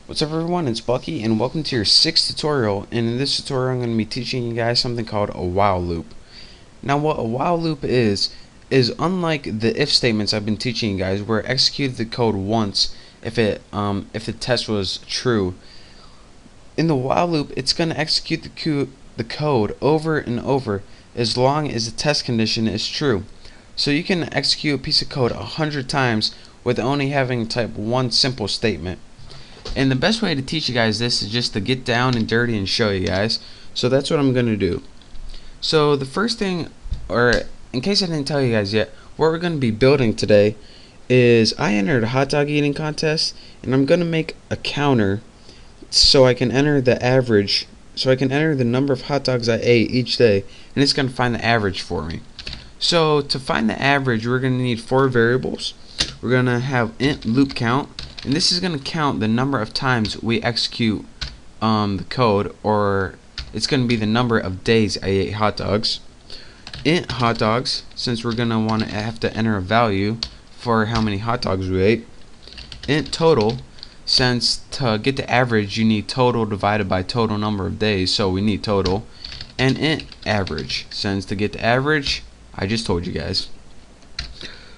What's up everyone, it's Bucky and welcome to your 6th tutorial, and in this tutorial I'm going to be teaching you guys something called a while loop. Now what a while loop is unlike the if statements I've been teaching you guys where it executed the code once if the test was true. In the while loop it's going to execute the code over and over as long as the test condition is true. So you can execute a piece of code 100 times with only having to type one simple statement. And the best way to teach you guys this is just to get down and dirty and show you guys. So that's what I'm going to do. So the first thing, or in case I didn't tell you guys yet, what we're going to be building today is I entered a hot dog eating contest, and I'm going to make a counter so I can enter the average, so I can enter the number of hot dogs I ate each day, and it's going to find the average for me. So to find the average, we're going to need 4 variables. We're going to have int loop count, and this is going to count the number of times we execute the code, or it's going to be the number of days I ate hot dogs. Int hot dogs, since we're going to want to have to enter a value for how many hot dogs we ate. Int total, since to get the average you need total divided by total number of days, so we need total. And int average, since to get the average, I just told you guys.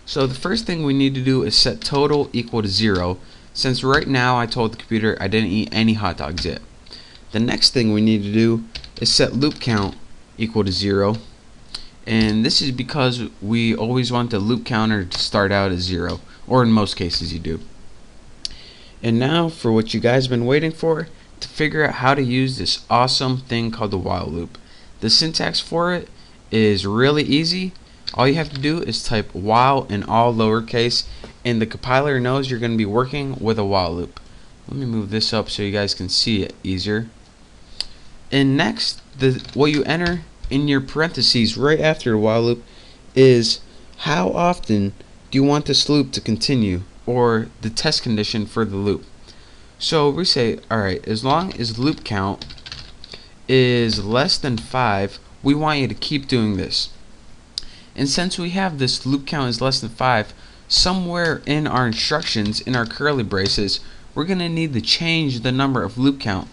So the first thing we need to do is set total equal to 0, since right now I told the computer I didn't eat any hot dogs yet. The next thing we need to do is set loop count equal to 0, and this is because we always want the loop counter to start out at 0, or in most cases you do. And now for what you guys have been waiting for, to figure out how to use this awesome thing called the while loop. The syntax for it is really easy. All you have to do is type while in all lowercase, and the compiler knows you're going to be working with a while loop. Let me move this up so you guys can see it easier. And next, what you enter in your parentheses right after the while loop is how often do you want this loop to continue, or the test condition for the loop. So we say, alright, as long as loop count is less than 5, we want you to keep doing this. And since we have this loop count is less than 5, somewhere in our instructions, in our curly braces, we're going to need to change the number of loop count.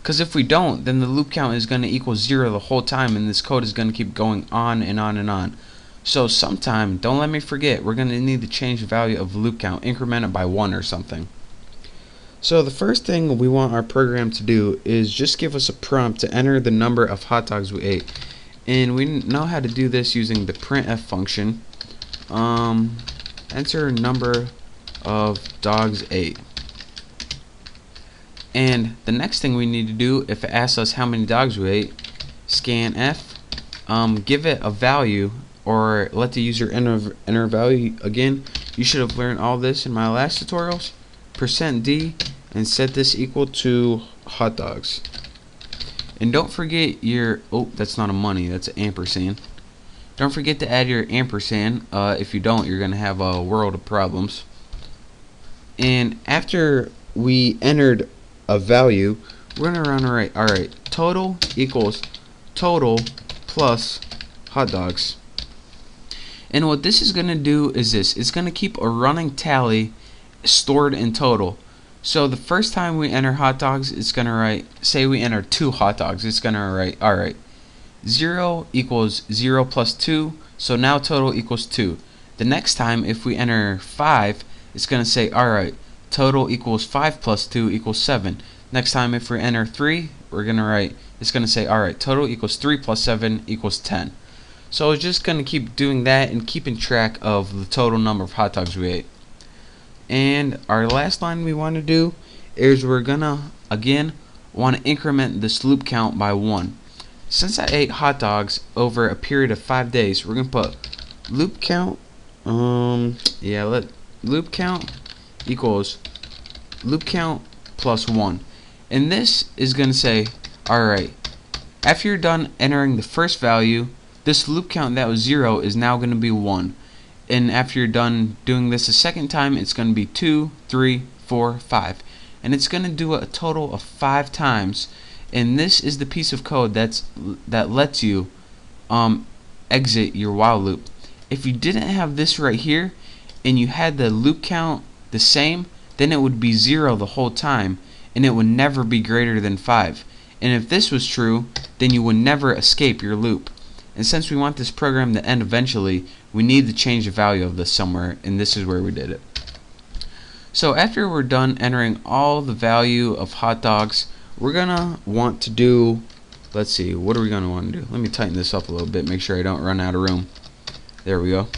Because if we don't, then the loop count is going to equal 0 the whole time, and this code is going to keep going on and on and on. So sometime, don't let me forget, we're going to need to change the value of loop count, increment it by 1 or something. So the first thing we want our program to do is just give us a prompt to enter the number of hot dogs we ate. And we know how to do this using the printf function. Enter number of dogs ate. And the next thing we need to do, if it asks us how many dogs we ate, scanf, give it a value, or let the user enter a value. Again, you should have learned all this in my last tutorials. %d, and set this equal to hot dogs. And don't forget your, oh, that's not a money, that's an ampersand. Don't forget to add your ampersand. If you don't, you're going to have a world of problems. And after we entered a value, we're going to run alright, total equals total plus hot dogs. And what this is going to do is this, it's going to keep a running tally stored in total. So the first time we enter hot dogs, it's going to write, say we enter 2 hot dogs, it's going to write, alright, 0 equals 0 plus 2, so now total equals 2. The next time, if we enter 5, it's going to say, alright, total equals 5 plus 2 equals 7. Next time, if we enter 3, we're going to write, it's going to say, alright, total equals 3 plus 7 equals 10. So it's just going to keep doing that and keeping track of the total number of hot dogs we ate. And our last line we want to do is we're gonna again want to increment this loop count by 1. Since I ate hot dogs over a period of 5 days, we're gonna put loop count loop count equals loop count plus 1. And this is gonna say, alright, after you're done entering the first value, this loop count that was 0 is now gonna be 1. And after you're done doing this a second time, it's going to be 2, 3, 4, 5. And it's going to do a total of 5 times. And this is the piece of code that lets you exit your while loop. If you didn't have this right here, and you had the loop count the same, then it would be 0 the whole time. and it would never be greater than 5. And if this was true, then you would never escape your loop. And since we want this program to end eventually, we need to change the value of this somewhere, and this is where we did it. So after we're done entering all the value of hot dogs, we're gonna want to do, let's see, what are we gonna want to do? Let me tighten this up a little bit, make sure I don't run out of room. There we go.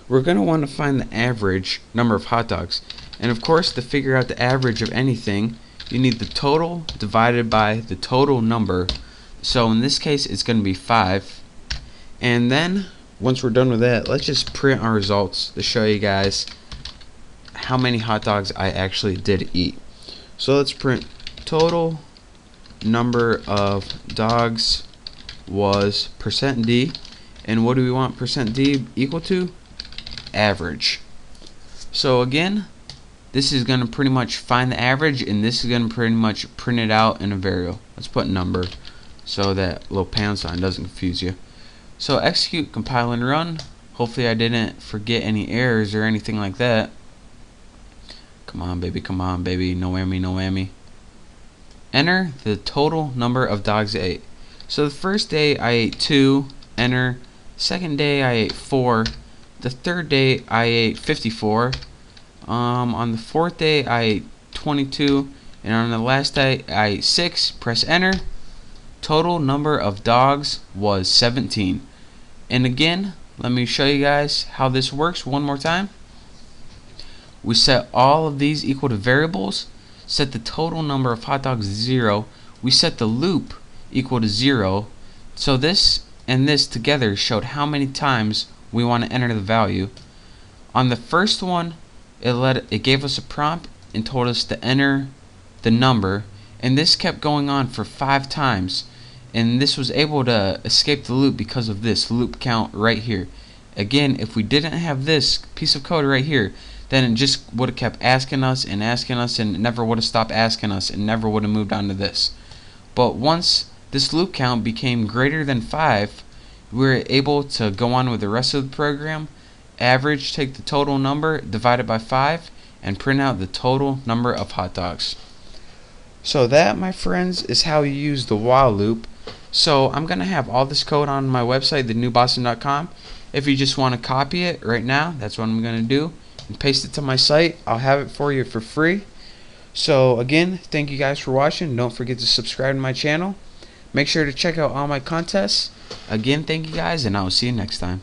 We're gonna want to find the average number of hot dogs. And of course, to figure out the average of anything, you need the total divided by the total number. So in this case, it's going to be 5. And then, once we're done with that, let's just print our results to show you guys how many hot dogs I actually did eat. So let's print total number of dogs was %D. And what do we want %D equal to? Average. So again, this is going to pretty much find the average, and this is going to pretty much print it out in a variable. Let's put number so that little pound sign doesn't confuse you. So execute, compile, and run. Hopefully I didn't forget any errors or anything like that. Come on baby, no whammy, no whammy. Enter the total number of dogs I ate. So the first day I ate 2, enter. Second day I ate 4. The third day I ate 54. On the fourth day I ate 22, and on the last day I ate 6. Press enter. Total number of dogs was 17. And again, let me show you guys how this works one more time. We set all of these equal to variables, set the total number of hot dogs to 0, we set the loop equal to 0, so this and this together showed how many times we want to enter the value. On the first one, it gave us a prompt and told us to enter the number, and this kept going on for 5 times, and this was able to escape the loop because of this loop count right here. Again, if we didn't have this piece of code right here, then it just would have kept asking us and it never would have stopped asking us and never would have moved on to this. But once this loop count became greater than 5, we were able to go on with the rest of the program. Average, take the total number, divide it by 5, and print out the total number of hot dogs. So that, my friends, is how you use the while loop. So I'm going to have all this code on my website, thenewboston.com. If you just want to copy it right now, that's what I'm going to do, and paste it to my site. I'll have it for you for free. So again, thank you guys for watching. Don't forget to subscribe to my channel. Make sure to check out all my contests. Again, thank you guys, and I will see you next time.